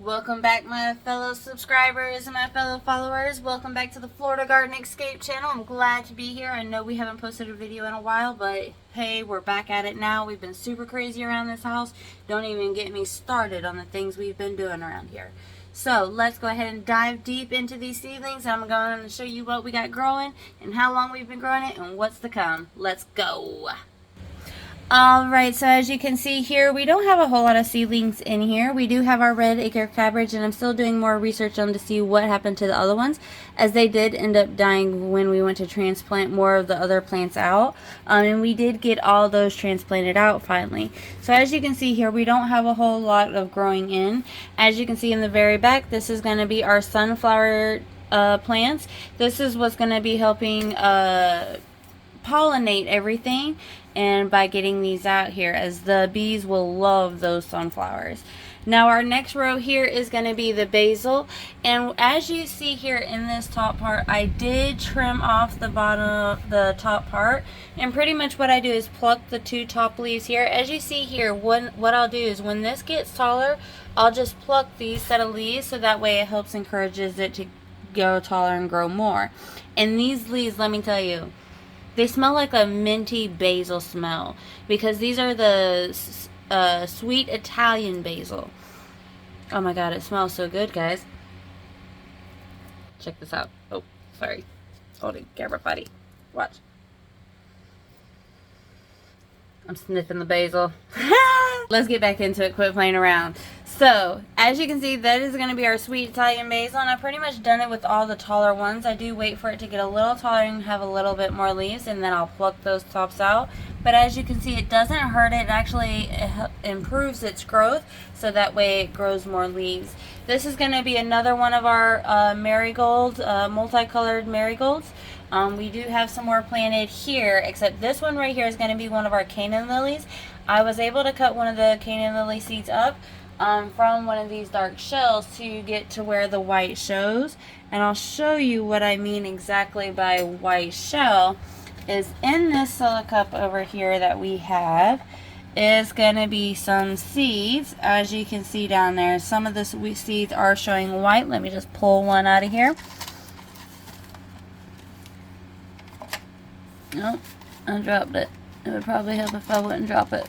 Welcome back, my fellow subscribers and my fellow followers. Welcome back to the Florida Garden Escape channel. I'm glad to be here. I know we haven't posted a video in a while, but hey, we're back at it now. We've been super crazy around this house. Don't even get me started on the things we've been doing around here. So let's go ahead and dive deep into these seedlings. I'm going to show you what we got growing and how long we've been growing it and what's to come. Let's go. Alright, so as you can see here, we don't have a whole lot of seedlings in here. We do have our red acre cabbage, and I'm still doing more research on to see what happened to the other ones, as they did end up dying when we went to transplant more of the other plants out. And we did get all those transplanted out finally. So as you can see here, we don't have a whole lot of growing in. As you can see in the very back, this is going to be our sunflower plants. This is what's going to be helping pollinate everything, and by getting these out here, as the bees will love those sunflowers. Now our next row here is going to be the basil, and as you see here in this top part, I did trim off the bottom, the top part, and pretty much what I do is pluck the two top leaves here. As you see here, what I'll do is when this gets taller, I'll just pluck these set of leaves, so that way it helps encourages it to grow taller and grow more. And these leaves, let me tell you, they smell like a minty basil smell, because these are the sweet Italian basil. Oh my god, it smells so good, guys. Check this out. Oh, sorry. Hold it, camera buddy. Watch. I'm sniffing the basil. Let's get back into it. Quit playing around. So, as you can see, that is going to be our sweet Italian basil, and I've pretty much done it with all the taller ones. I do wait for it to get a little taller and have a little bit more leaves, and then I'll pluck those tops out. But as you can see, it doesn't hurt it. It actually improves its growth, so that way it grows more leaves. This is going to be another one of our marigold, multicolored marigolds. We do have some more planted here, except this one right here is going to be one of our Canaan lilies. I was able to cut one of the Canaan lily seeds up from one of these dark shells to get to where the white shows, and I'll show you what I mean exactly by white shell. Is in this silica cup over here that we have is going to be some seeds. As you can see down there, some of the seeds are showing white. Let me just pull one out of here. Nope, I dropped it. It would probably help if I wouldn't drop it.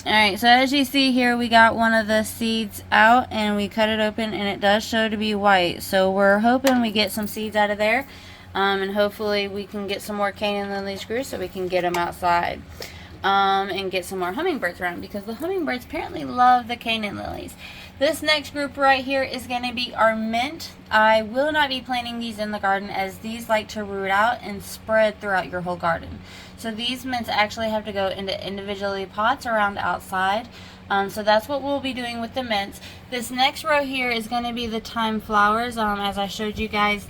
Alright, so as you see here, we got one of the seeds out and we cut it open, and it does show to be white. So we're hoping we get some seeds out of there, and hopefully we can get some more Canaan lilies grew so we can get them outside, and get some more hummingbirds around, because the hummingbirds apparently love the Canaan lilies. This next group right here is going to be our mint. I will not be planting these in the garden, as these like to root out and spread throughout your whole garden. So these mints actually have to go into individually pots around outside. So that's what we'll be doing with the mints. This next row here is going to be the thyme flowers. As I showed you guys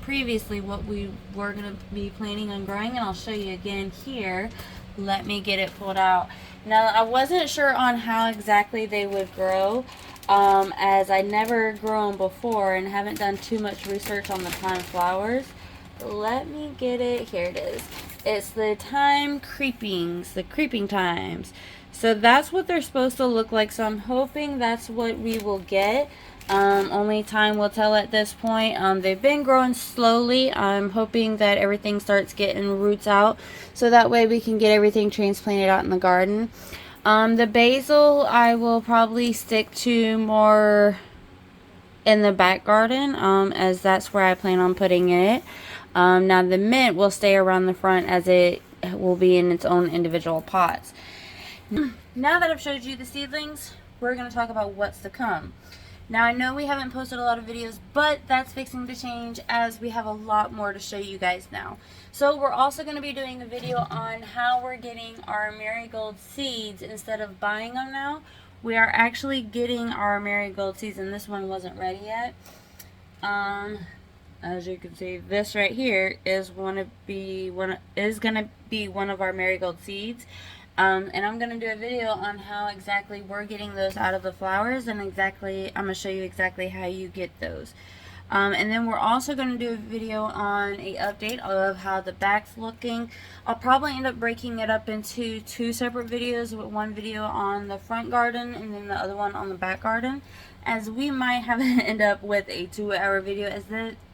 previously what we were going to be planning on growing, and I'll show you again here. Let me get it pulled out. Now, I wasn't sure on how exactly they would grow, as I never grew them before and haven't done too much research on the thyme flowers. Let me get it. Here it is. It's the thyme creepings, the creeping thymes. So that's what they're supposed to look like. So I'm hoping that's what we will get. Only time will tell at this point. They've been growing slowly. I'm hoping that everything starts getting roots out, so that way we can get everything transplanted out in the garden. The basil I will probably stick to more in the back garden, as that's where I plan on putting it. Now the mint will stay around the front, as it will be in its own individual pots. Now that I've showed you the seedlings, we're going to talk about what's to come. Now, I know we haven't posted a lot of videos, but that's fixing to change, as we have a lot more to show you guys now. So we're also going to be doing a video on how we're getting our marigold seeds instead of buying them now. We are actually getting our marigold seeds, and this one wasn't ready yet. As you can see, this right here is going to be one of our marigold seeds. And I'm going to do a video on how exactly we're getting those out of the flowers, and I'm going to show you exactly how you get those. And then we're also going to do a video on a update of how the back's looking. I'll probably end up breaking it up into 2 separate videos, with one video on the front garden and then the other one on the back garden, as we might have end up with a 2-hour video,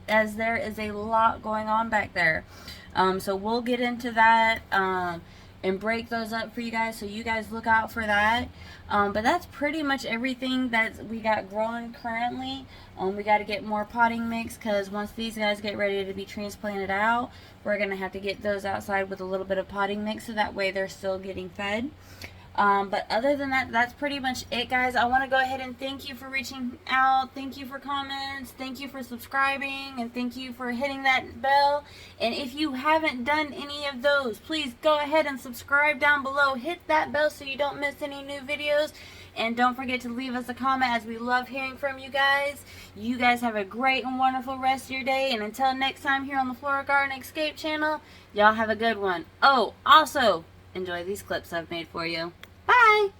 as there is a lot going on back there. So we'll get into that and break those up for you guys, so you guys look out for that. But that's pretty much everything that we got growing currently. We got to get more potting mix, because once these guys get ready to be transplanted out, we're going to have to get those outside with a little bit of potting mix, so that way they're still getting fed. But other than that, that's pretty much it, guys. I want to go ahead and thank you for reaching out. Thank you for comments. Thank you for subscribing. And thank you for hitting that bell. And if you haven't done any of those, please go ahead and subscribe down below. Hit that bell so you don't miss any new videos. And don't forget to leave us a comment, as we love hearing from you guys. You guys have a great and wonderful rest of your day. And until next time here on the Flora Garden Escape channel, y'all have a good one. Oh, also, enjoy these clips I've made for you. Bye!